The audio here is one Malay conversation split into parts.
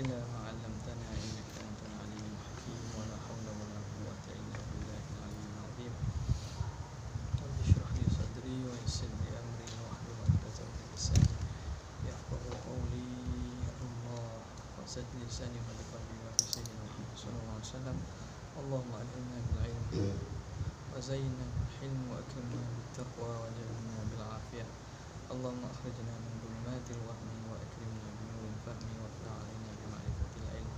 إلى ما علمتنا إنك أنت العليم الحكيم ولا حول ولا قوة إلا بالله العلي العظيم رب اشرح لي صدري ويسر لي أمري واحلل عقدة من لساني يفقهوا قولي يا الله وسد لساني ولقلبي وفي سيدنا محمد صلى الله عليه وسلم اللهم ألهمنا بالعلم وزينا بالحلم وأكرمنا بالتقوى وجعلنا بالعافية اللهم أخرجنا من ظلمات الوهم وأكرمنا بنور الفهم وافتح علينا بمعرفة العلم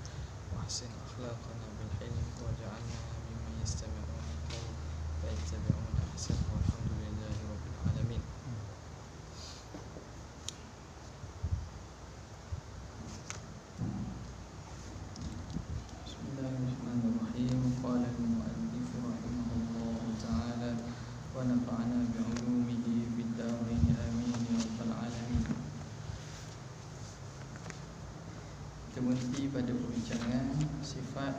وأحسن أخلاقنا بالحلم واجعلنا ممن يستمعون القول فيتبعون أحسنه والحمد لله رب العالمين. بسم الله الرحمن الرحيم. قال المؤلف رحمه الله تعالى ونفعنا بعلومه في الدارين آمين يا رب العالمين. Kita berhenti pada perbincangan sifat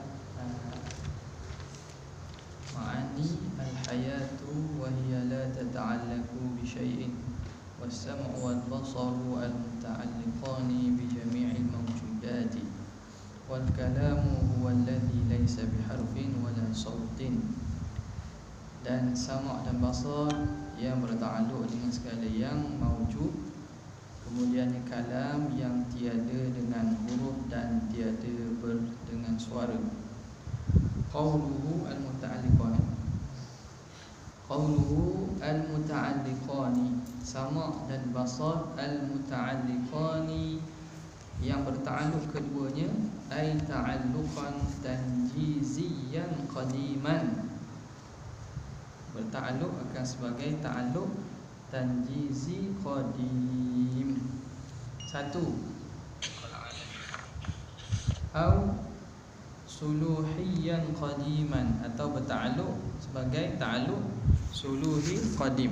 ma'ani al-hayatu wa hiya la tata'allaqu bi syai'in was-sam'u wal-basaru al-muta'alliqani bi jami'il mawjudati wal-kalamu huwa alladhi laysa biharfin wala sautin. Dan sama' dan basar yang bertakluk dengan segala yang mawjud. Kemudian kalam yang tiada dengan huruf dan tiada dengan suara. Qawluhu al-muta'alliqani. Qawluhu al-muta'alliqani, sama' dan basar al-muta'alliqani yang bertakluk keduanya, ay ta'alluqan tanjiziyan qadiman, bertakluk akan sebagai ta'alluq tanjizi qadim. Satu, au suluhiyan qadiman, atau bertakluk sebagai ta'alluq suluhi qadim.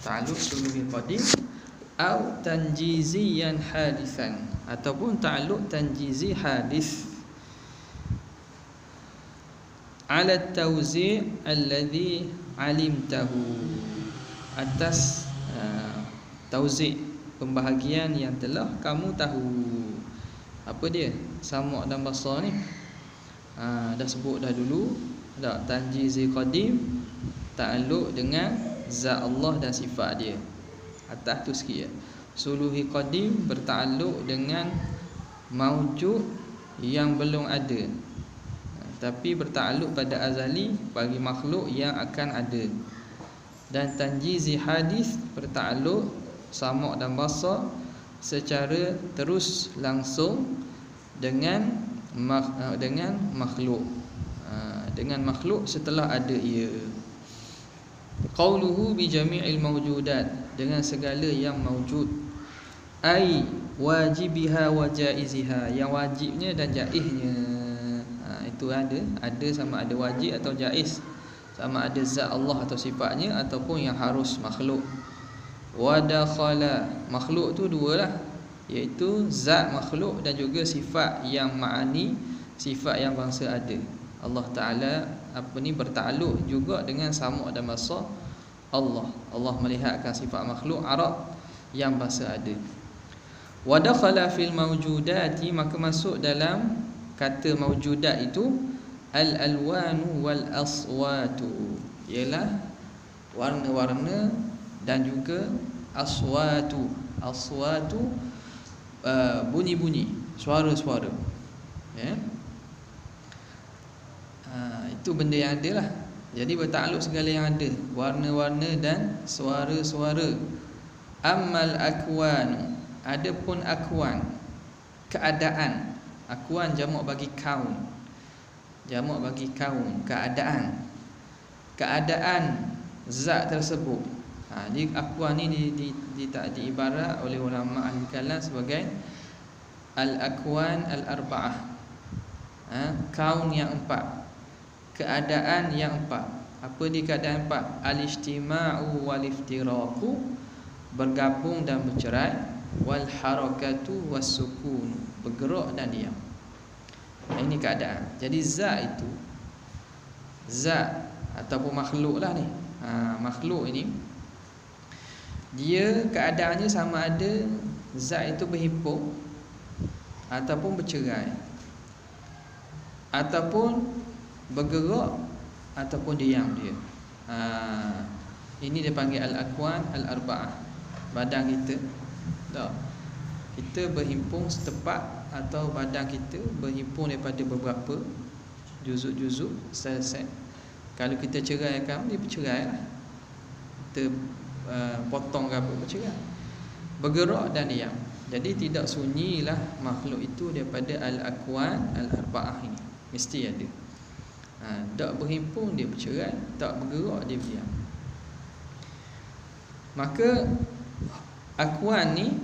Ta'alluq suluhi qadim au tanjiziyan hadisan, ataupun ta'alluq tanjizi hadis. Ala tawzi' alladhi alimtahu, atas tawzi', pembahagian yang telah kamu tahu. Apa dia? Sama' dan basar ni dah sebut dah dulu. Dah, tanjizi qadim ta'alluq dengan zat Allah dan sifat dia. Atas tu sikit ya. Suluhi qadim berta'alluq dengan mawjud yang belum ada, tapi bertakluk pada azali bagi makhluk yang akan ada. Dan tanjizi hadis bertakluk sama' dan basar secara terus langsung dengan makhluk, dengan makhluk setelah ada ia. Qauluhu bi jami'il mawjudat, dengan segala yang mawjud, ai wajibiha wa jaiziha, yang wajibnya dan jaiznya. Itu ada sama ada wajib atau jaiz, sama ada zat Allah atau sifatnya, ataupun yang harus makhluk. Wa dakhala, makhluk tu dua lah, iaitu zat makhluk dan juga sifat yang ma'ani, sifat yang bangsa ada. Allah Ta'ala bertakluk juga dengan sama' dan basar Allah. Allah melihatkan sifat makhluk Arab yang bangsa ada. Wa dakhala fil mawjudati, maka masuk dalam kata mawjudat itu al-alwanu wal aswatu, ialah warna-warna dan juga aswatu. Aswatu bunyi-bunyi, suara-suara ya. Itu benda yang ada lah. Jadi bertakluk segala yang ada, warna-warna dan suara-suara. Ammal akwanu, adapun akwan, keadaan. Akwan jamak bagi kaun, jamak bagi kaun, keadaan. Keadaan zat tersebut. Jadi akwan ni diibarat oleh ulama ahli kalam sebagai al-akwan al-arba'ah, kaun yang empat, keadaan yang empat. Apa di keadaan empat? Al-ijtima'u wal-iftiraqu, bergabung dan bercerai, wal harakatu was-sukun, bergerak dan diam. Ini keadaan. Jadi zat itu, zat ataupun makhluk lah ni. Makhluk ini dia keadaannya sama ada zat itu berhimpun ataupun bercerai, ataupun bergerak, ataupun diam dia. Ini dia panggil al-akwan al-arba'ah. Badan kita tak, kita berhimpun setepak, atau badan kita berhimpun daripada beberapa juzuk-juzuk sel-sel. Kalau kita ceraikan, dia bercerai lah. Kita potong ke apa, bercerai. Bergerak dan diam. Jadi tidak sunyilah makhluk itu daripada al-akwan al-arba'ah ini. Mesti ada. Tak berhimpun dia bercerai, tak bergerak dia diam. Maka akwan ni,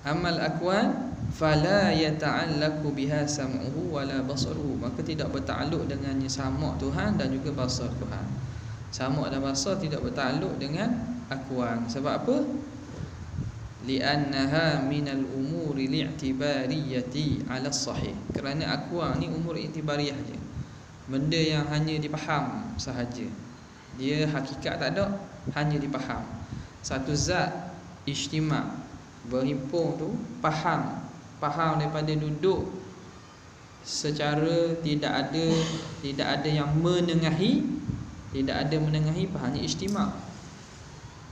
amal akwan, fala yata'allaqu biha sam'uhu wala basaruhu, maka tidak bertakluk dengannya sama' Tuhan dan juga basar Tuhan. Sama' dan basar tidak bertakluk dengan akwan. Sebab apa? Li'annaha minal umuri li'tibariyati 'ala sahih. Kerana akwan ni umur i'tibariyah je, benda yang hanya dipaham sahaja. Dia hakikat tak ada, hanya dipaham. Satu zat ijtima', berhimpun tu, faham daripada duduk secara tidak ada yang menengahi, fahamnya ijtima'.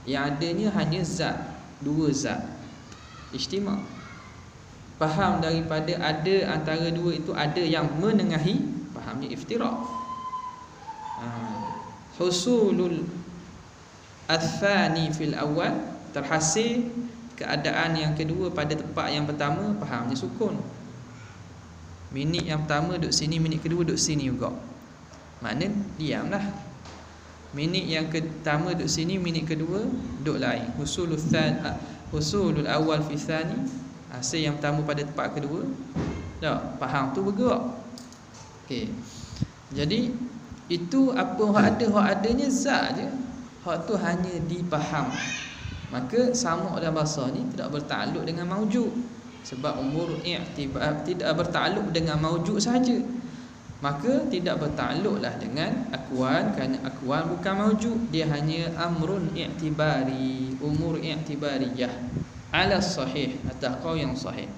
Yang adanya hanya zat, dua zat ijtima'. Faham daripada ada antara dua itu ada yang menengahi, fahamnya iftiraq. Husulul athani fil awal, terhasil keadaan yang kedua pada tempat yang pertama, fahamnya sukun. Minit yang pertama duduk sini, minit kedua duduk sini juga, makna diamlah. Minit yang pertama duduk sini, minit kedua duduk lain. Husulul awal fi thani, hasil yang pertama pada tempat kedua. Tak, faham tu bergerak. Okey. Jadi itu apa hak adanya zat je. Hak tu hanya dipaham. Maka sama' dan basar ni tidak bertakluk dengan maujud. Sebab umur i'tibar tidak bertakluk dengan maujud saja. Maka tidak bertakluklah dengan akwan, kerana akwan bukan maujud. Dia hanya amrun i'tibari, umur i'tibariyah, ala sahih, atas qaul yang sahih.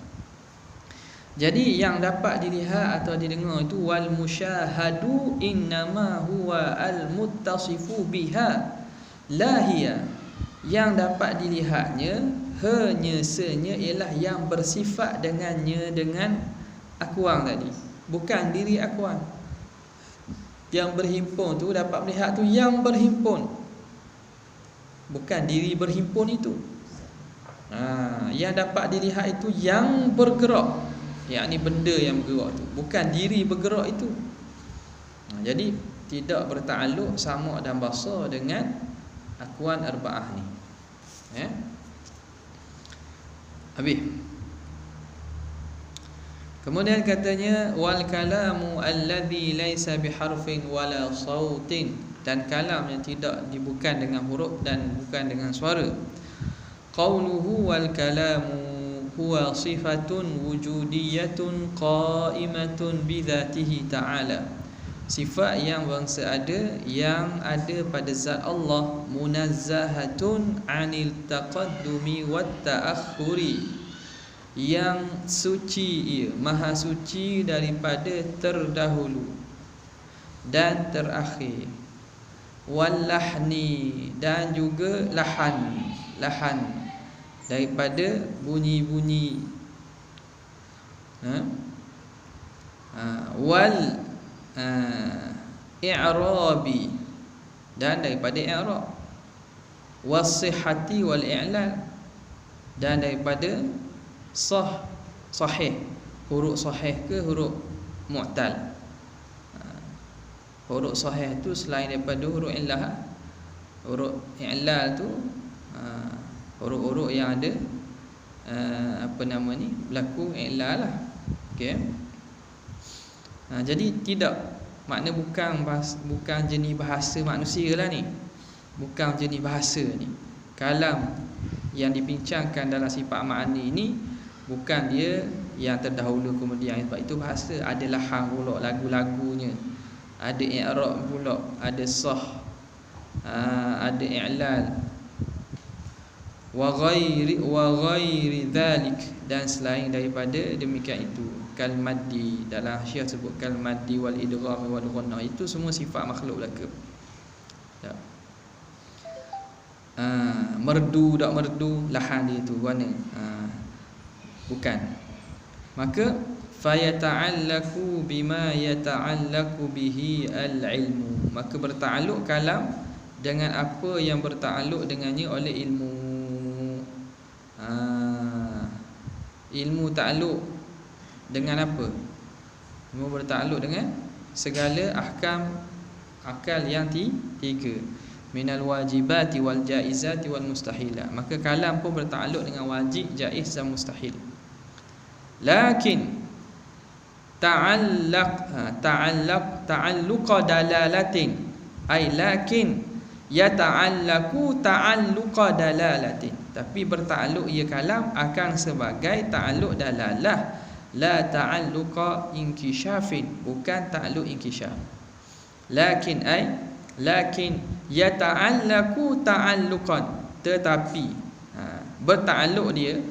Jadi yang dapat dilihat atau didengar itu wal musyahadu innama huwa al muttasifu biha la hiya. Yang dapat dilihatnya hanya ialah yang bersifat dengannya, dengan akwan tadi, bukan diri akwan. Yang berhimpun tu dapat melihat tu yang berhimpun, bukan diri berhimpun itu. Yang dapat dilihat itu yang bergerak, yakni benda yang bergerak tu, bukan diri bergerak itu. Jadi tidak bertakluk sama' dan basar dengan akwan arba'ah ni. Habis. Kemudian katanya wal kalamu alladhi laisa biharfin wala sautin, dan kalam yang tidak bukan dengan huruf dan bukan dengan suara. Qauluhu wal kalamu huwa sifatun wujudiyatun qa'imatun bidzatihi ta'ala. Sifat yang bangsa ada, yang ada pada zat Allah, munazzahatun 'anil taqaddumi wat ta'akhuri, yang suci ia, maha suci daripada terdahulu dan terakhir. Wal lahni, dan juga lahan daripada bunyi-bunyi. Wal i'rabi, dan daripada i'rab. Was-sihhati wal i'lal, dan daripada sahih, huruf sahih ke huruf mu'tal. Huruf sahih tu selain daripada huruf illah, huruf i'lal tu huruf-huruf yang ada berlaku i'lal lah. Okey. Jadi tidak, makna bukan jenis bahasa manusia lah ni. Bukan jenis bahasa ni. Kalam yang dibincangkan dalam sifat ma'ani ni bukan dia yang terdahulu kemudian, sebab itu bahasa ada lahang pula, lagu-lagunya, ada i'rab pula, ada ada i'lal. wa ghairi dzalik, dan selain daripada demikian itu, kal maddi, dalam Syiah sebut kal maddi wal idgham wal ghunna, itu semua sifat makhluk belaka. Tak. Merdu tak merdu, lahan dia tu warna. Bukan. Maka fayata'allaku bima yata'allaku bihi al-ilmu, maka bertakluk kalam dengan apa yang bertakluk dengannya oleh ilmu. Ilmu takluk dengan apa? Ilmu bertakluk dengan segala ahkam akal yang tiga, minal wajibati wal jaizati wal mustahilah. Maka kalam pun bertakluk dengan wajib, jaiz dan mustahil. Lakin ta'alluqa dalalatin, ay lakin yata'allaku ta'alluqa dalalatin, tapi bertakluk ia kalam akan sebagai ta'alluq dalalah, la ta'alluqa inkishafin, bukan ta'alluq inkishaf. Lakin yata'allaku ta'alluqan, tetapi bertakluk dia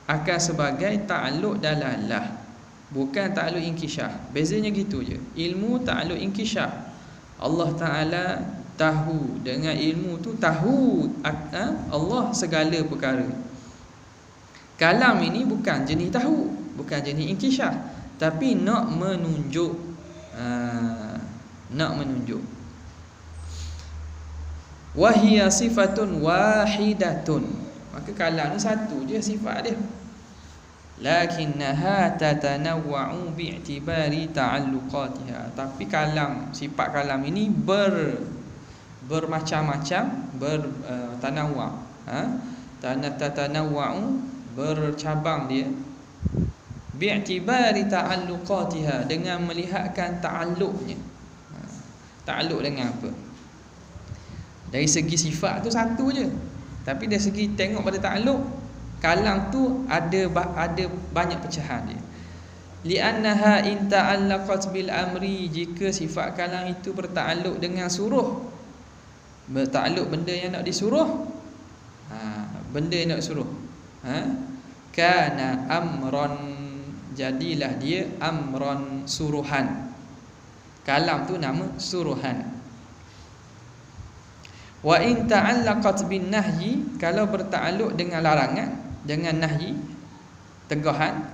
akan sebagai ta'alluq dalalah, bukan ta'alluq inkishaf. Bezanya gitu je. Ilmu ta'alluq inkishaf, Allah Ta'ala tahu, dengan ilmu tu tahu Allah segala perkara. Kalam ini bukan jenis tahu, bukan jenis inkishaf, tapi nak menunjuk, Wahia sifatun wahidatun, maka kalam ni satu je sifat dia. Lakinnaha tatanawwa'u bi'tibari ta'alluqatiha, tapi kalam, sifat kalam ini bermacam-macam, tanawwa', tatanawwa'u, bercabang dia, bi'tibari ta'alluqatiha, dengan melihatkan ta'alluqnya. Ta'alluq dengan apa? Dari segi sifat tu satu je, tapi dari segi tengok pada ta'alluq, kalam tu ada banyak pecahan dia. Li'annaha in ta'allaqat bil amri, jika sifat kalam itu bertakluk dengan suruh, bertakluk benda yang nak disuruh, benda yang nak disuruh, kana amran, jadilah dia amran, suruhan. Kalam tu nama suruhan. Wa in ta'allaqat bin nahyi, kalau bertakluk dengan larangan, dengan nahyi, tegahan,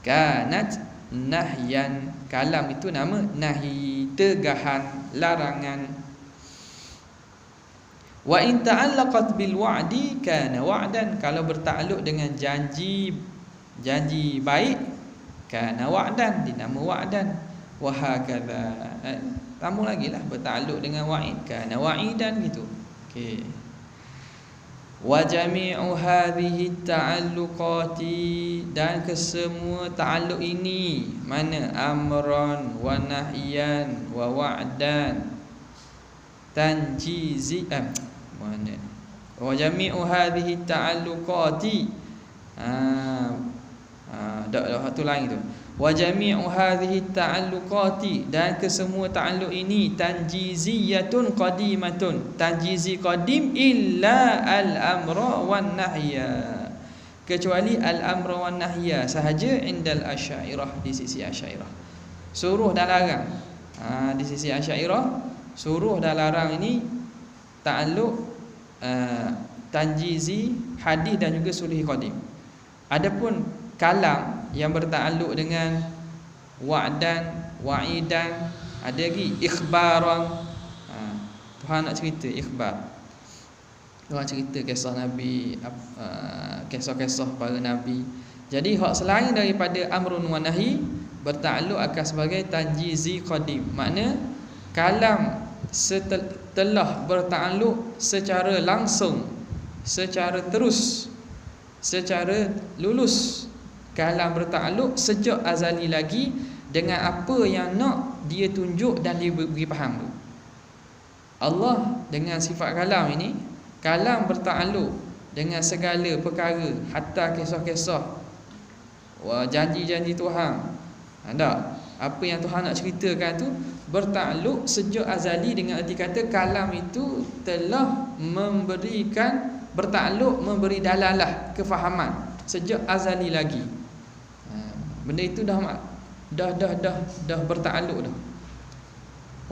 kanat nahyan, kalam itu nama nahyi, tegahan, larangan. Wa in ta'allaqat bil wa'di kana wa'dan, kalau bertakluk dengan janji baik, kana wa'dan, dinama wa'dan. Wa hakadha, tambah lagi lah, bertakluk dengan wa'id, kana wa'idan gitu. Okey. Wa jami'u hadhihi ta'alluqati, dan kesemua ta'alluq ini, mana amran wa nahyan wa wa'dan tanjizi, mana wa jami'u hadhihi ta'alluqati, dah tu lain tu. Wa jami'u hadhihi ta'alluqati, dan kesemua ta'alluq ini, tanjiziyatun qadimatun, tanjizi qadim, illa al-amra wan nahya, kecuali al-amra wan nahya sahaja, indal asy'ariyah, di sisi asy'ariyah. Suruh dan larang, di sisi asy'ariyah, suruh dan larang ini ta'alluq tanjizi, hadis dan juga sulhi qadim. Adapun kalam yang bertakluk dengan wa'dan, wa'idan, ada lagi ikhbaran, Tuhan nak cerita ikhbar, Tuhan cerita kisah Nabi, kisah-kisah para Nabi. Jadi hak selain daripada amrun wa nahi, bertakluk akan sebagai tanjizi qadim, makna kalam setelah bertakluk secara langsung, secara terus, secara lulus, kalam bertakluk sejak azali lagi dengan apa yang nak dia tunjuk dan dia beri faham tu. Allah dengan sifat kalam ini, kalam bertakluk dengan segala perkara, hatta kisah-kisah, janji-janji Tuhan. Tak? Apa yang Tuhan nak ceritakan tu bertakluk sejak azali, dengan erti kata kalam itu telah memberikan bertakluk, memberi dalalah kefahaman sejak azali lagi. Benda itu dah bertakluk dah.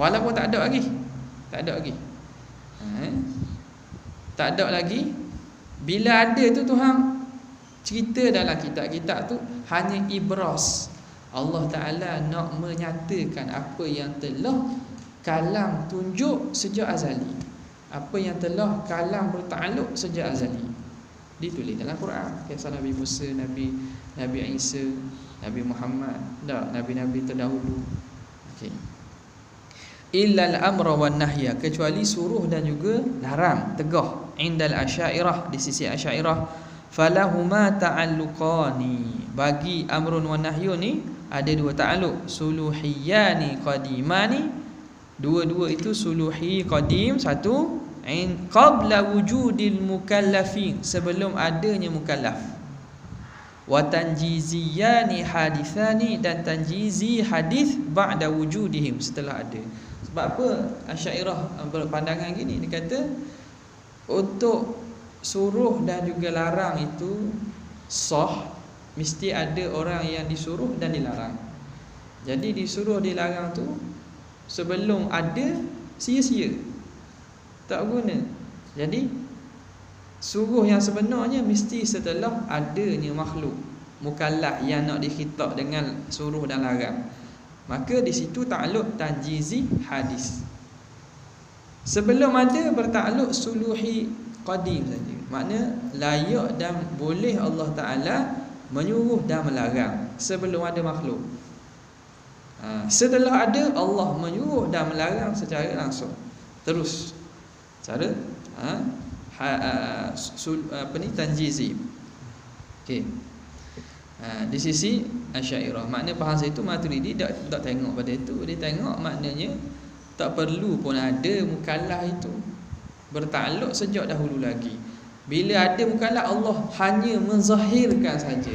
Walaupun tak ada lagi. Tak ada lagi. Tak ada lagi. Bila ada tu Tuhan cerita dalam kitab-kitab tu hanya ibras. Allah Ta'ala nak menyatakan apa yang telah kalam tunjuk sejak azali, apa yang telah kalam bertakluk sejak azali, ditulis dalam Quran. Kisah Nabi Musa, Nabi Isa, Nabi Muhammad, nabi-nabi terdahulu. Okey. Illal amra wan nahya, kecuali suruh dan juga larang, tegah. Indal asy'ariyah, di sisi asy'ariyah, falahuma ta'alluqani, bagi amrun wan nahyu ni ada dua ta'alluq, suluhiyani qadimani, dua-dua itu suluhi qadim, satu qabla wujudil mukallafin, sebelum adanya mukallaf, wa tanjiziyani hadithani, dan tanjizi hadis ba'da wujudihim, setelah ada. Sebab apa Asy'ariyah berpandangan gini? Dia kata untuk suruh dan juga larang itu sah, mesti ada orang yang disuruh dan dilarang. Jadi disuruh dilarang tu sebelum ada, sia-sia, tak guna. Jadi suruh yang sebenarnya mesti setelah adanya makhluk mukallaf yang nak dikhitab dengan suruh dan larang. Maka di situ takluk tanjizi hadis. Sebelum ada bertakluk suluhi qadim saja. Makna layak dan boleh Allah Ta'ala menyuruh dan melarang sebelum ada makhluk. Setelah ada, Allah menyuruh dan melarang secara langsung. Terus cara tanjizi. Okey. Di sisi Asy'ariyah, makna bahasa itu Maturidi tak tengok pada itu. Dia tengok maknanya tak perlu pun ada mukallaf itu, bertakluk sejak dahulu lagi. Bila ada mukallaf, Allah hanya menzahirkan saja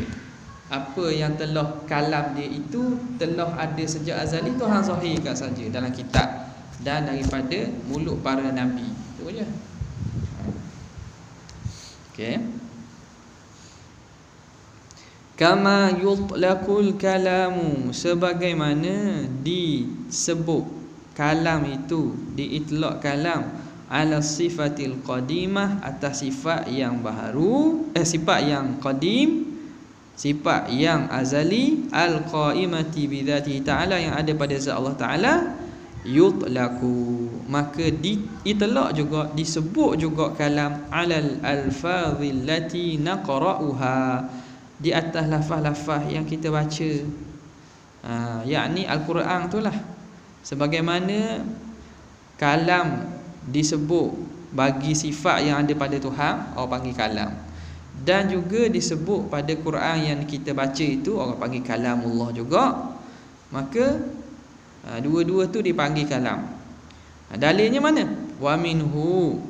apa yang telah kalam dia itu telah ada sejak azali, Tuhan zahirkan saja dalam kitab dan daripada mulut para nabi. Itu je. Okey. Kama yutlaqul kalamu, sebagaimana disebut kalam itu, diitlaq kalam ala sifatil qadimah, atas sifat yang baru, sifat yang qadim, sifat yang azali, al-qaimati bidzatihi ta'ala, yang ada pada zat Allah Ta'ala, yutlaqu, maka diitlaq juga, disebut juga kalam alal alfazil lati naqra'uha, di atas lafaz-lafaz yang kita baca, yakni Al-Quran itulah. Sebagaimana kalam disebut bagi sifat yang ada pada Tuhan, orang panggil kalam, dan juga disebut pada Quran yang kita baca itu orang panggil kalamullah juga. Maka dua-dua tu dipanggil kalam. Dalilnya mana? Wa minhu,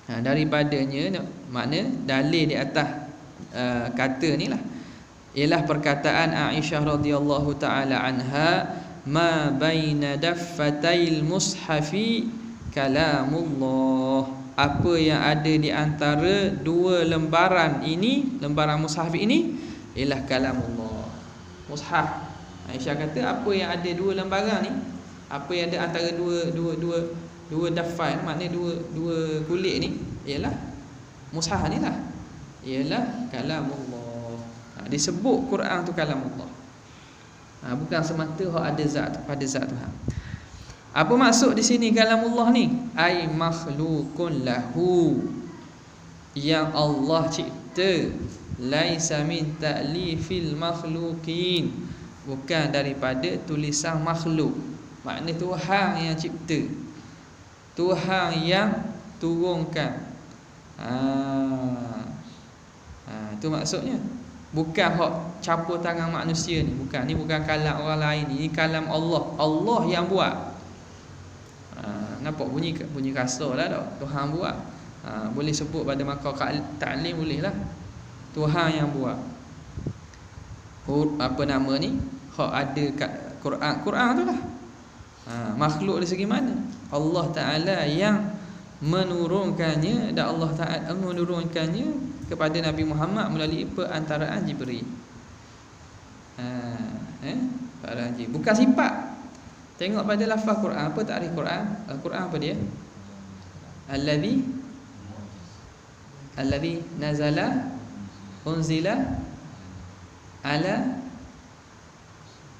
daripadanya, makna dalil di atas kata ni lah ialah perkataan Aisyah radhiyallahu taala anha, ma baina daffatil mushafi kalamullah, apa yang ada di antara dua lembaran ini, lembaran mushaf ini ialah kalamullah. Mushaf, Aisyah kata apa yang ada dua lembaran ni, apa yang ada antara dua daffan, maknanya dua kulit ni, ialah mushaf ni lah, ialah kalamullah. Disebut Quran tu kalamullah, bukan semata hak ada zat pada zat Tuhan. Apa maksud di sini kalamullah ni? Ai makhluqun lahu, yang Allah cipta, laisa min ta'lifil makhluqin, bukan daripada tulisan makhluk. Makna Tuhan yang cipta, Tuhan yang turunkan. Itu maksudnya. Bukan hak campur tangan manusia ni, bukan. Ni bukan kalam orang lain ni, kalam Allah. Allah yang buat. Nampak bunyi kasar lah tak? Tuhan buat. Boleh sebut pada maqam ta'lim, boleh lah. Tuhan yang buat. Apa nama ni? Hak ada kat Quran tu lah. Makhluk dari segi mana? Allah Ta'ala yang menurunkannya, dan Allah Ta'ala menurunkannya kepada Nabi Muhammad melalui perantaraan Jibril. Perantaraan Jibril. Bukan sifat. Tengok pada lafaz Quran. Apa takrif Quran? Al-Quran apa dia? Allazi nazala unzila ala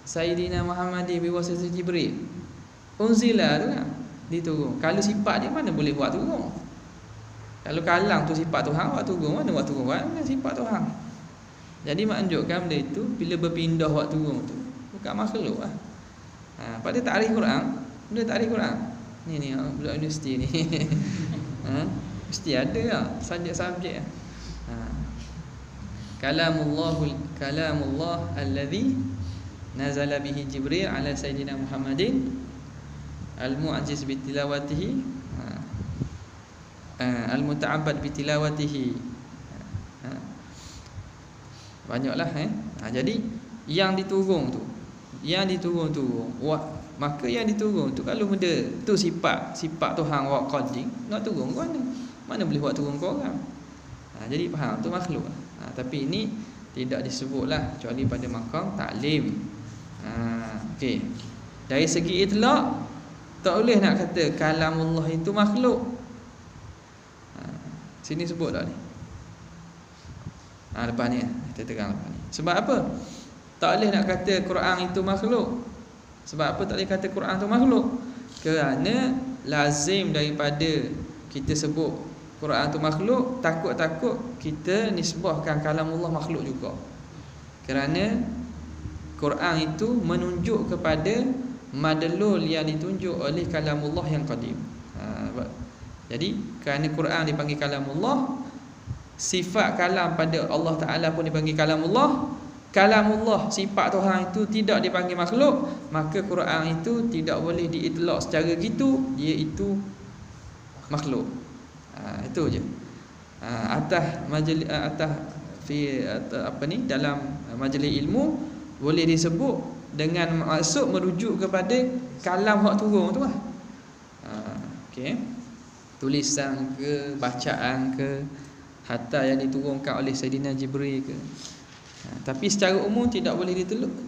Sayyidina Muhammadin biwasitati Jibril. Unzila tu kan, diturun. Kalau sifat dia mana boleh buat turun? Kalau kalam tu sifat Tuhan, buat turun mana buat turun? Mana sifat Tuhan? Jadi menunjukkan benda itu bila berpindah buat turun tu bukan makhluk lah. Pada takrif Quran, benda takrif Quran. Ni budak universiti ni. Mesti ada lah subjek-subjek. Kalamullah allazi nazala bihi Jibril ala Sayyidina Muhammadin al-mu'ajiz bi tilawatihi al-muta'abbad bi tilawatihi. Banyaklah jadi yang diturun tu, maka yang diturun tu kalau benda tu sifat Tuhan wa qadim, nak turun ke mana boleh buat turun ke orang. Jadi faham tu makhluk. Tapi ini tidak disebutlah kecuali pada maqam taklim. Okey. Dari segi itlaq tak boleh nak kata kalamullah itu makhluk. Sini sebut dah ni. Lepas ni kita terang lepas ni. Sebab apa? Tak boleh nak kata Quran itu makhluk. Sebab apa tak boleh kata Quran itu makhluk? Kerana lazim daripada kita sebut Quran itu makhluk, takut-takut kita nisbahkan kalamullah makhluk juga. Kerana Quran itu menunjuk kepada madlul yang ditunjuk oleh kalamullah yang qadim. Jadi kerana Quran dipanggil kalamullah, sifat kalam pada Allah Ta'ala pun dipanggil kalamullah. Kalamullah, sifat Tuhan itu tidak dipanggil makhluk, maka Quran itu tidak boleh diitlaq secara gitu, dia itu makhluk. Itu je. Atas majlis dalam majlis ilmu boleh disebut dengan maksud merujuk kepada kalam hak turun tu lah. Okey. Tulisan ke, bacaan ke, hatta yang diturunkan oleh Sayyidina Jibril ke. Tapi secara umum tidak boleh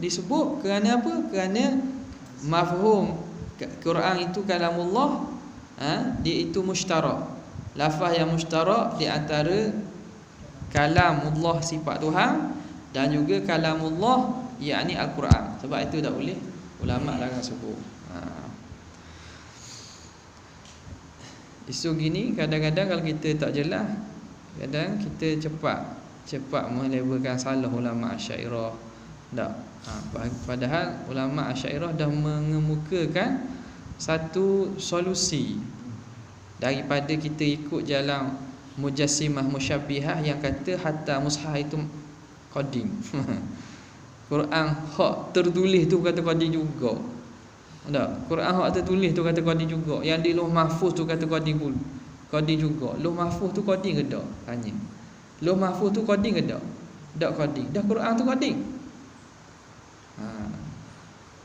disebut. Kerana apa? Kerana mafhum Quran itu kalamullah, dia itu mushtarak. Lafaz yang mushtarak di antara kalamullah sifat Tuhan dan juga kalamullah yakni Al-Quran. Sebab itu tak boleh ulama larang sebut. Isu gini kadang-kadang kalau kita tak jelas, kadang kita cepat melabelkan salah ulama Asy'ariyah. Tak. Padahal ulama Asy'ariyah dah mengemukakan satu solusi daripada kita ikut jalan Mujassimah Musyabbihah yang kata hatta mushaf itu qadim. Quran hak tertulis tu kata qadim juga. Tak? Quran hak tertulis tu kata qadim juga. Yang di Lauh Mahfuz tu kata qadim pun. Qadim juga. Lauh Mahfuz tu qadim ke tak? Tanya. Lauh Mahfuz tu qadim ke tak? Tak qadim. Dah Quran tu qadim.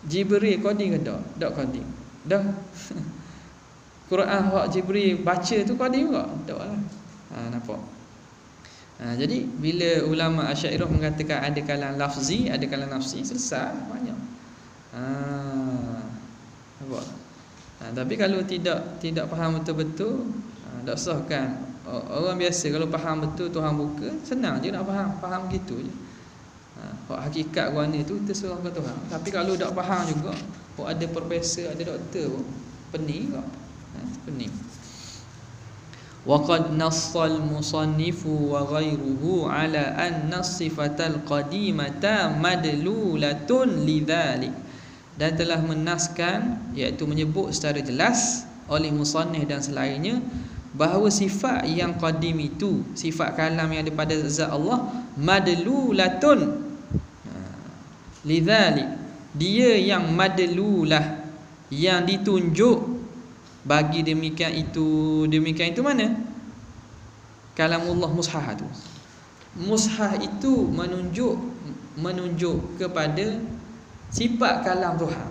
Jibril qadim ke tak? Tak qadim. Dah Quran hak Jibril baca tu qadim ke? Tak lah. Nampak? Jadi bila ulama Asy'ariyah mengatakan ada kalam lafzi, ada kalam nafsi, selesai banyak. Nampak? Tapi kalau tidak faham betul-betul, tak sahkan. Orang biasa kalau faham betul Tuhan buka, senang je nak faham gitu je. Hak hakikat guana tu kita serah ke Tuhan. Tapi kalau tak faham juga, ada profesor, ada doktor, pening juga. Pening. Waqad nassal musannifu wa ghairuhu ala anna sifatal qadimata madlulatun lidzalik. Dan telah menaskan, iaitu menyebut secara jelas oleh musannif dan selainnya bahawa sifat yang qadim itu, sifat kalam yang daripada zat Allah, madlulatun lidzalik, dia yang madlulah, yang ditunjuk bagi demikian itu mana? Kalamullah mushaf tu. Mushaf itu menunjuk kepada sifat kalam Tuhan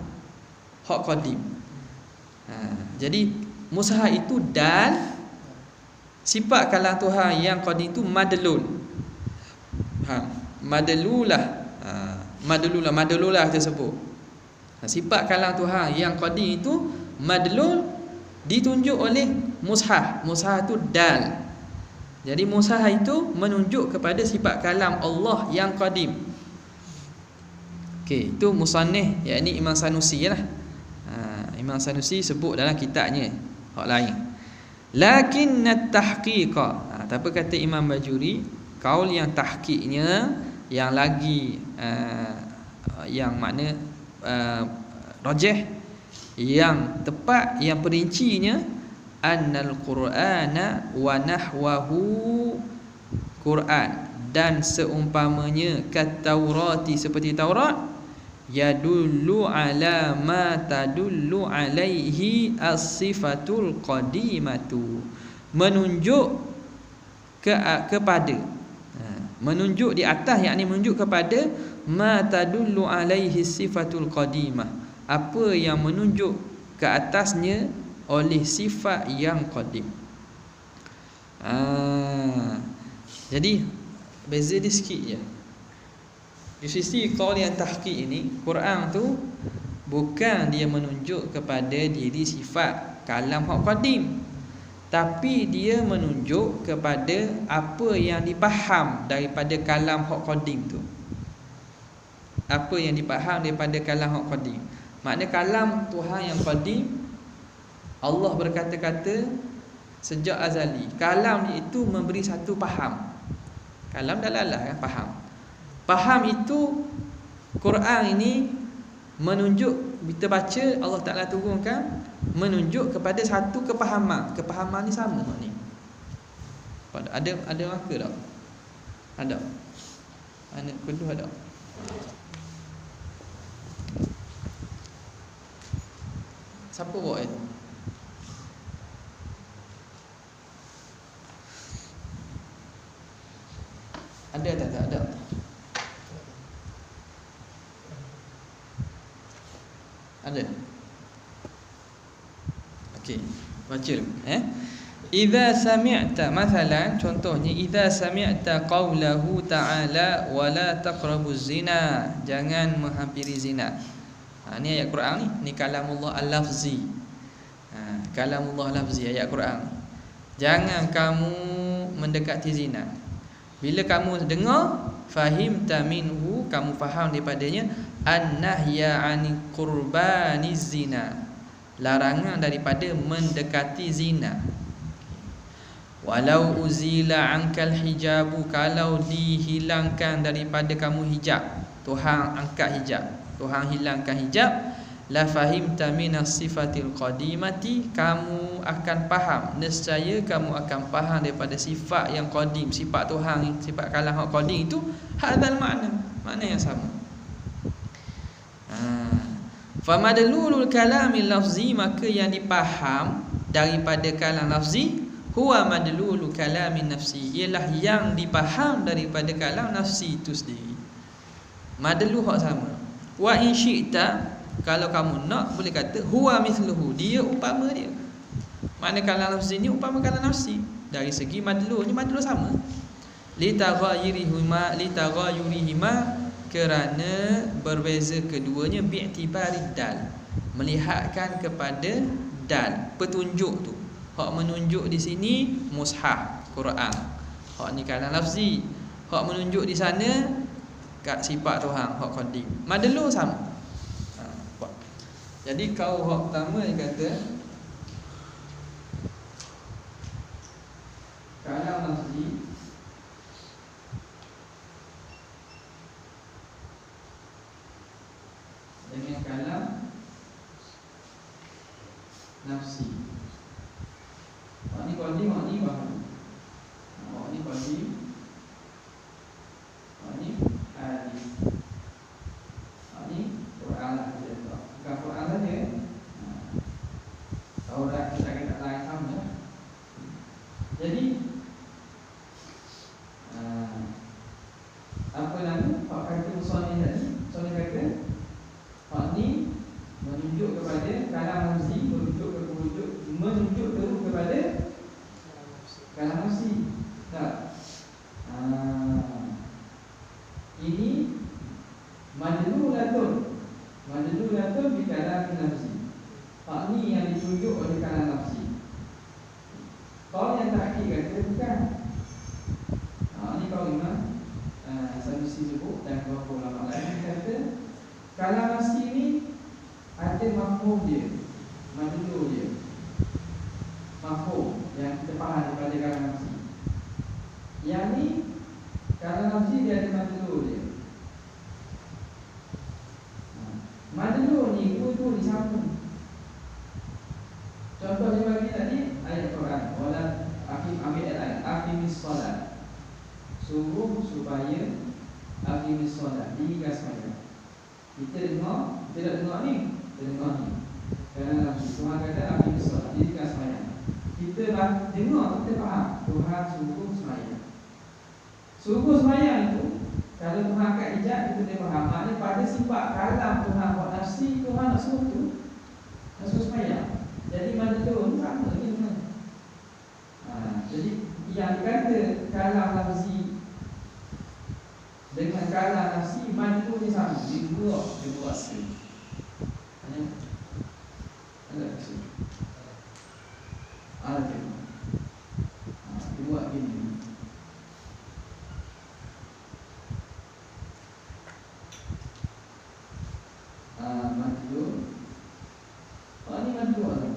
hak qadim. Jadi mushaf itu dal Sifat kalam Tuhan yang qadim itu madlul. Madlulah tersebut. Sifat kalam Tuhan yang qadim itu madlul, ditunjuk oleh mushaf. Mushaf itu dal. Jadi mushaf itu menunjuk kepada sifat kalam Allah yang qadim. Okey, itu musannif, yakni Imam Sanusi lah. Imam Sanusi sebut dalam kitabnya hak lain. Lakin at-tahqiqa, tapi kata Imam Bajuri, kaul yang tahqiqnya yang lagi yang makna rajih, yang tepat, yang perincinya, annal qur'ana wa nahwahu, Quran dan seumpamanya kat Taurati, seperti Taurat, yadullu ala ma tadullu alaihi as-sifatul qadimatu, menunjuk kepada, menunjuk di atas, yakni menunjuk kepada ma tadullu alaihi sifatul qadimah, apa yang menunjuk ke atasnya oleh sifat yang qadim. Jadi beza dia sikit je. Di sisi qaul yang tahqiq ini, Quran tu bukan dia menunjuk kepada diri sifat kalam hak qadim, tapi dia menunjuk kepada apa yang dipaham daripada kalam hak qadim tu. Apa yang dipaham daripada kalam hak qadim. Makna kalam Tuhan yang qadim, Allah berkata-kata sejak azali. Kalam itu memberi satu faham. Kalam dalalah kan, faham. Faham itu Quran ini menunjuk, kita baca Allah Ta'ala turunkan, menunjuk kepada satu kepahaman. Kepahaman ni sama ni. Ada maka tak? Ada. Anak kedua ada. Siapa bawa itu? Ada tak? Tak ada. Ada. Okey, baca. Idza sami'ta, masalan, contohnya, idza sami'ta qaulahu ta'ala wa la taqrabuz zina, jangan menghampiri zina. Ni ayat Quran ni kalamullah al-lafzi. Kalamullah al-lafzi, ayat Quran. Jangan kamu mendekati zina. Bila kamu dengar, fahimta minhu, kamu faham daripadanya, an-nahya 'ani qurbaniz zina, larangan daripada mendekati zina. Walau uzila ankal hijabu, kalau dihilangkan daripada kamu hijab, Tuhan angkat hijab, Tuhan hilangkan hijab, la fahimta minas sifatil qadimati, kamu akan faham, nescaya kamu akan faham daripada sifat yang qadim, sifat Tuhan, sifat kalam hak qadim itu, hadzal makna yang sama. Famadlulul kalamil lafzi, maka yang dipaham daripada kalam lafzi, huwa madlulu kalamin nafsi, ialah yang dipaham daripada kalam nafsi itu sendiri. Madlu hak sama. Wa in syi'ta, kalau kamu nak boleh kata huwa mithluhu, dia umpama dia. Makna kalam nafsi ni umpama kalam nafsi. Dari segi madlu ni madlu sama. Litaghayirihima, kerana berbeza keduanya, bi'tibarid dal, melihatkan kepada dal, petunjuk tu. Hak menunjuk di sini mushaf Quran, hak ni kalam lafzi. Hak menunjuk di sana kat sifat Tuhan hak qadim, madlu sama. Jadi kau hak pertama dia kata kalam lafzi dengan kalam nafsi. Hak ni qadim, hak ni baru. Hak ni qadim, hak ni hadis. Hak ni Quran lah, bukan Quran saja. Taurat kita kata lain sama. Jadi apa nama hak kata musannif tadi? Musannif kata hak ni menunjuk kepada kalam nafsi, menunjuk kepada kalam dia bagi tadi ayat Quran. Wala ambil ayat aqimis solat. Suruh supaya aqimis solat, dirikan sembahyang. Kita dengar, kita tak dengar ni, kita dengar ni. Kerana Tuhan kata aqimis solat, dirikan sembahyang. Kita dengar, kita faham Tuhan suruh sembahyang. Suruh sembahyang itu, kalau Tuhan angkat hijab, kita boleh faham. Maknanya pada sifat kalam Tuhan buat nafsi, Tuhan nak suruh tu, nak suruh sembahyang. Jadi mana tu sama je dengan. Jadi yang dikata kalam nafsi dengan kalam nafsi, mana tu dia sama. Dia dua asli. Ada asli. Ada. Dia buat gini. Madlu. Ni madlu tu.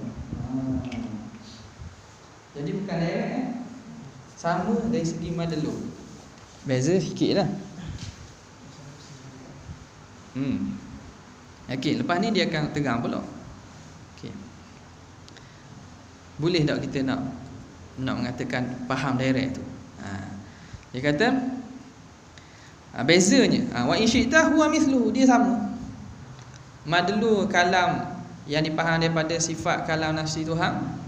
Jadi bukan direct sama dari segi madlu. Beza sikit lah. Okey, lepas ni dia akan tegang pula. Okey. Boleh tak kita nak mengatakan faham direct tu? Dia kata bezanya wa in syi'ta huwa mithluhu, dia sama. Madlu kalam yang dipaham daripada sifat kalam nafsi Tuhan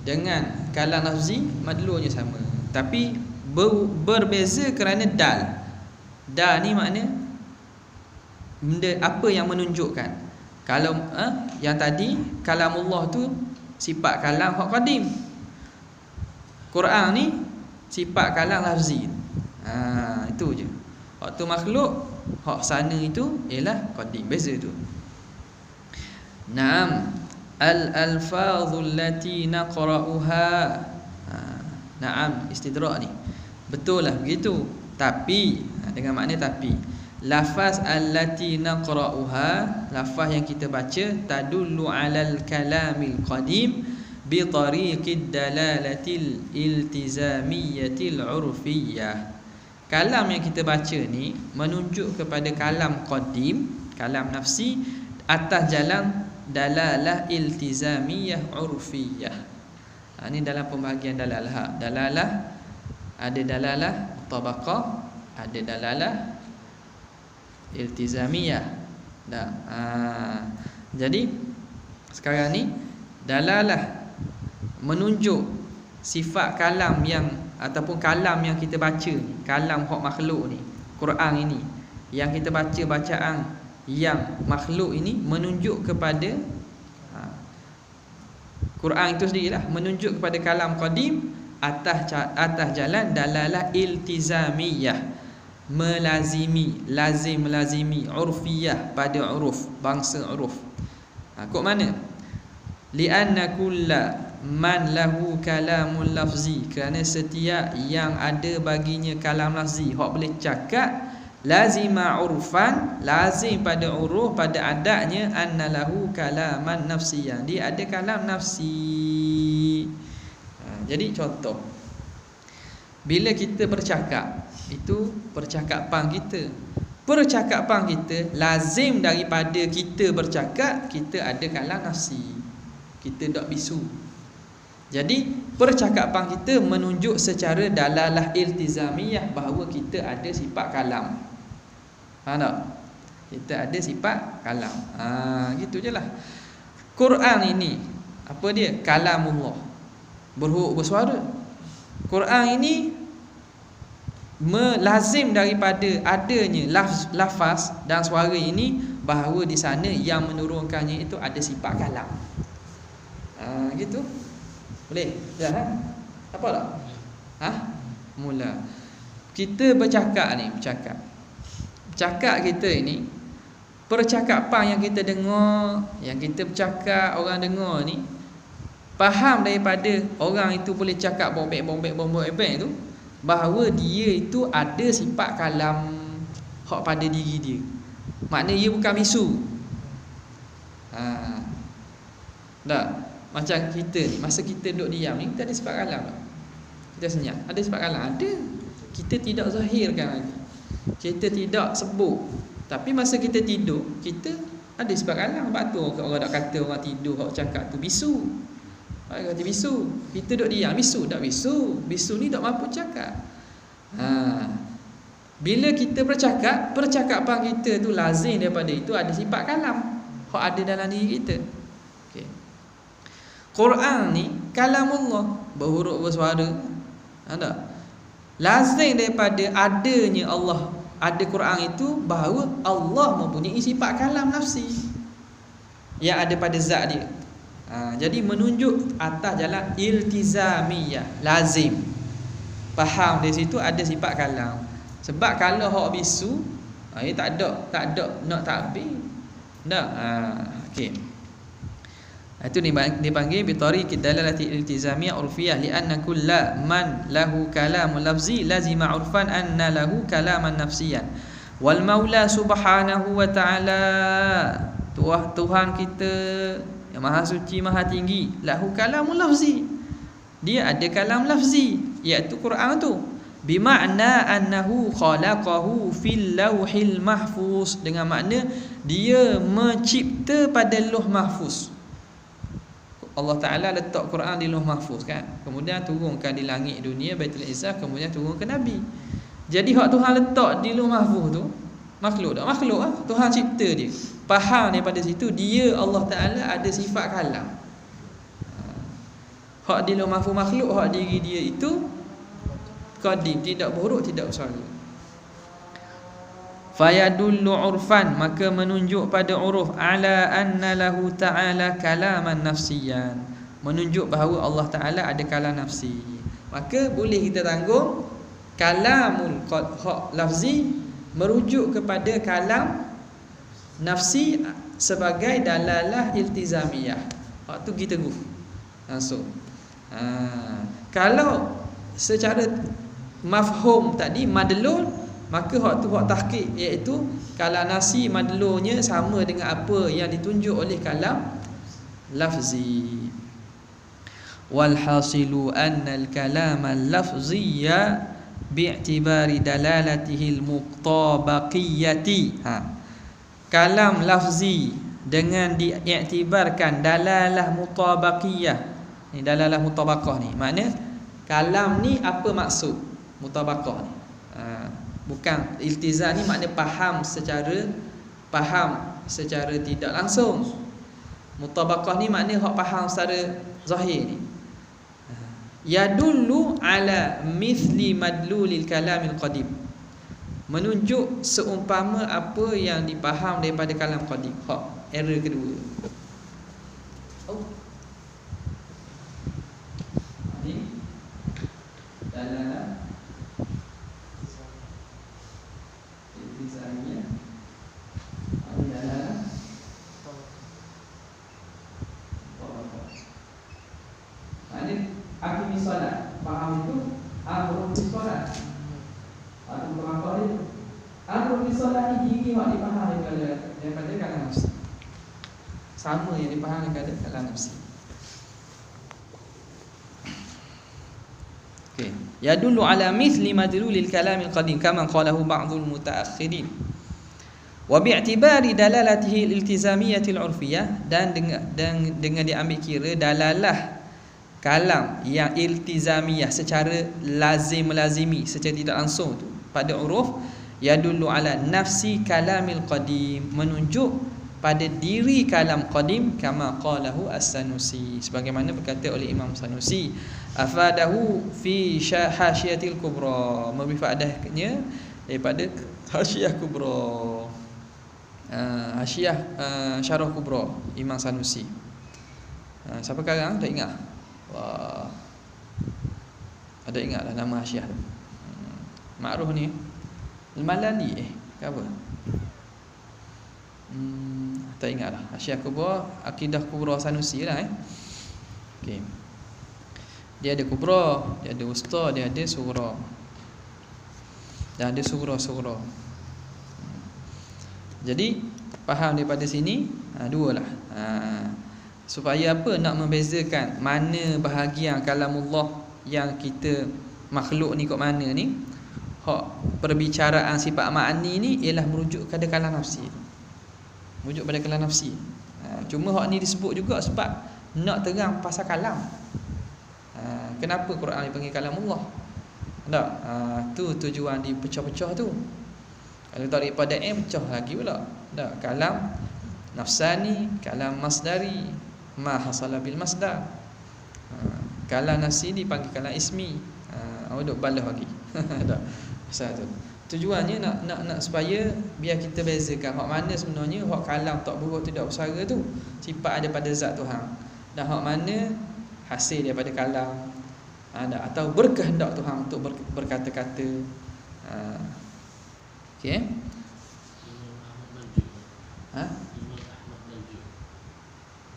dengan kalam nafsi, madlunya sama. Tapi berbeza kerana dal. Dal ni makna benda apa yang menunjukkan. Kalau yang tadi kalamullah tu sifat kalam hak qadim. Quran ni sifat kalam lafzi. Itu je. Waktu makhluk, hak sana itu ialah qadim. Beza tu. Naam, al-alfazul lati naqra'uha. Naam, istidrak ni. Betul lah begitu. Tapi dengan makna tapi, lafaz allati naqra'uha, lafaz yang kita baca, tadullu 'alal kalamil qadim bi tariqid dalalatil iltizamiyatil 'urfiyyah. Kalam yang kita baca ni menunjuk kepada kalam qadim, kalam nafsi, atas jalan dalalah iltizamiyah 'urfiyyah. Ini dalam pembahagian dalalah. Dalalah ada dalalah tabaqah, ada dalalah iltizamiyah. Jadi sekarang ni dalalah menunjuk sifat kalam yang ataupun kalam yang kita baca ni, kalam hak makhluk ni, Quran ini yang kita baca bacaan yang makhluk ini menunjuk kepada Quran itu sendirilah menunjuk kepada kalam qadim atas jalan dalalah iltizamiyah, melazimi urfiyah, pada uruf, bangsa uruf. Kok mana? Lianna kulla man lahu kalamul lafzi, kerana setiap yang ada baginya kalam lafzi, hak boleh cakap, lazima urfan, lazim pada uruf, pada adatnya, anna lahu kalaman nafsiyan, dia ada kalam nafsi. Jadi contoh, bila kita bercakap, itu percakapan kita. Percakapan kita lazim daripada kita bercakap, kita ada kalam nafsi, kita tak bisu. Jadi percakapan kita menunjuk secara dalalah iltizamiyah bahawa kita ada sifat kalam. Faham tak? Kita ada sifat kalam. Gitu je lah. Quran ini apa dia? Kalamullah, berhuruf bersuara. Quran ini melazim daripada adanya lafaz dan suara ini, bahawa di sana yang menurunkannya itu ada sifat kalam. Gitu. Boleh? Ya, apa tak? Mula. Kita bercakap ni, bercakap kita ini, percakapan yang kita dengar, yang kita bercakap, orang dengar ni, faham daripada orang itu boleh cakap bombek tu, bahawa dia itu ada sifat kalam hak pada diri dia. Maknanya ia bukan bisu. Tak. Macam kita ni, masa kita duduk diam ni, kita ada sifat kalam tak? Kita senyap, ada sifat kalam? Ada. Kita tidak zahirkan lagi, kita tidak sebut. Tapi masa kita tidur, kita ada sifat kalam. Sebab tu orang nak kata orang tidur, orang cakap tu bisu. Kata bisu, kita duduk diam, bisu ni tak mampu cakap. Bila kita bercakap, percakapan kita tu lazim daripada itu ada sifat kalam, hak ada dalam diri kita. Okey. Quran ni kalamullah, berhuruf bersuara. Ada. Lazim daripada adanya Allah, ada Quran itu, bahawa Allah mempunyai sifat kalam nafsi yang ada pada zat dia. Jadi menunjuk atas jalan iltizamiyah, lazim. Faham dari situ ada sifat kalam. Sebab kalau hak bisu, dia tak ada nak takbir. Tak. Okey. Itu dipanggil bi tariqid dalalati iltizamiyah urfiyah, li'anna kulla man lahu kalamun lafzi lazima urfan anna lahu kalaman nafsiyan. Wal maula subhanahu wa ta'ala, Tuhan kita yang maha suci, maha tinggi, lahu kalamun lafzi, dia ada kalam lafzi, iaitu Quran tu, bima'na annahu khalaqahu fil lauhil mahfuz, dengan makna dia mencipta pada lauh mahfuz. Allah Ta'ala letak Quran di lauh mahfuz kan, kemudian turunkan di langit dunia Baitul Izzah, kemudian turun ke Nabi. Jadi hak Tuhan letak di lauh mahfuz tu makhluk tak? Makhluk lah. Tuhan cipta dia. Faham daripada situ dia Allah Ta'ala ada sifat kalam. Hak di lauh mahfuz makhluk, hak diri dia itu qadim, tidak berhuruf, tidak bersuara. Fayadullu urfan, maka menunjuk pada uruf, ala anna lahu ta'ala kalaman nafsiyan, menunjuk bahawa Allah Ta'ala ada kalam nafsi. Maka boleh kita tanggung kalamul hak lafzi merujuk kepada kalam nafsi sebagai dalalah iltizamiyah. Hak tu kita teguh langsung. Kalau secara mafhum tadi madlul, maka hak tu hak tahqiq, iaitu kalam nafsi madlulnya sama dengan apa yang ditunjuk oleh kalam lafzi. Wal hasilu anna al kalam al lafziyya bi'tibari dalalatihi al muqtabaqiyati. Kalam lafzi dengan diiktibarkan dalalah mutabaqiyah. Ni dalalah mutabaqah ni, makna kalam ni apa maksud mutabaqah ni. Bukan iltizam ni makna faham secara tidak langsung. Mutabaqah ni makna hak faham secara zahir ni. Yadullu ala mithli madlulil kalamil qadim, menunjuk seumpama apa yang dipaham daripada kalam qadim. Hak error kedua. Ini dalalah iltizamiyah, dalalah akimi solat, faham itu amrun bis solat. Atau berapa dia amrun bis solat ni diri hak dipaham daripada kalam nafsi, sama yang dipaham daripada kalam nafsi. Okey, yadullu ala mithli madlulil kalamil qadim kama qalahu ba'dul mutaakhirin. Wa bi'tibari dalalatihi al-iltizamiyyati al-'urfiyyah, dan dengan diambil kira dalalah kalam yang iltizamiyah secara lazim-lazimi, secara tidak langsung tu pada uruf, yadullu ala nafsi kalamil qadim, menunjuk pada diri kalam qadim, kama qalahu as-Sanusi, sebagaimana berkata oleh Imam Sanusi, afadahu fi hasyiatil kubra, memberi faedahnya daripada hasyiah kubra, hasyiah syarah kubra Imam Sanusi. Siapa karang tak ingat? Wah, ada ingat lah nama hasyiah tu. Ma'ruf ni Al-Malani ke apa? Tak ingat lah. Hasyiah kubra, akidah kubra Sanusi lah Okey. Dia ada kubra, dia ada wusta, dia ada sughra, dan ada sughra. Jadi faham daripada sini dua lah. Supaya apa? Nak membezakan mana bahagian kalamullah yang kita makhluk ni kot mana ni. Hak perbicaraan sifat ma'ani ni ialah merujuk kepada kalam nafsi. Merujuk pada kalam nafsi. Cuma hak ni disebut juga sebab nak terang pasal kalam. Kenapa Quran dipanggil kalam Allah? Tak, tu tujuan dipecah-pecah tu. Kalau tak daripada pecah lagi pula. Tak, kalam nafsani, kalam masdari, ma hasala bil masdar. Kalam nafsi dipanggil kalam ismi. Duk balas lagi. Tak. Pasal tu. Tujuannya nak supaya biar kita bezakan hak mana sebenarnya hak kalam tak buruk tidak bersara tu sifat ada pada zat Tuhan. Dan hak mana hasil daripada kalam atau berkehendak Tuhan untuk berkata-kata. Okey.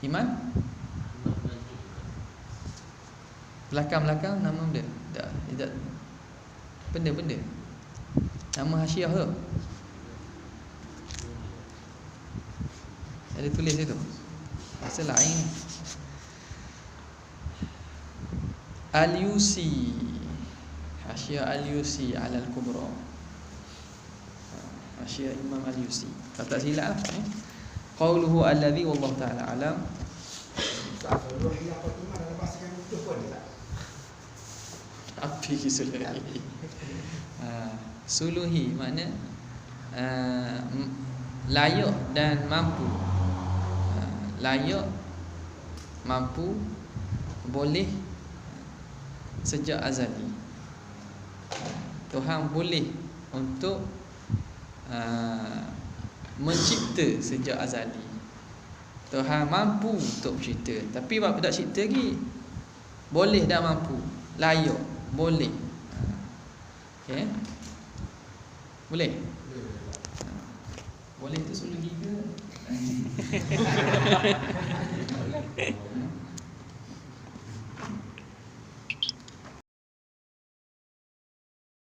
Iman? Belakang-belakang nama benda. Tak. Benda-benda. Nama hasyiah tu. Ada tulis itu. Pasal lain. Al-Yusi. Hasyiah Al-Yusi ala al-Kubra. Hasyiah Imam Al-Yusi. Kalau tak silap lah. Qauluhu alladhi wallahu ta'ala alam. Api suluhi. Suluhi makna layak dan mampu. Layak, mampu, boleh sejak azali. Tuhan boleh untuk mencipta sejak azali. Tuhan mampu untuk mencipta. Tapi waktu tak cipta lagi, boleh dan mampu. Layak, boleh. Okay. Boleh? Boleh tu suluhi ke?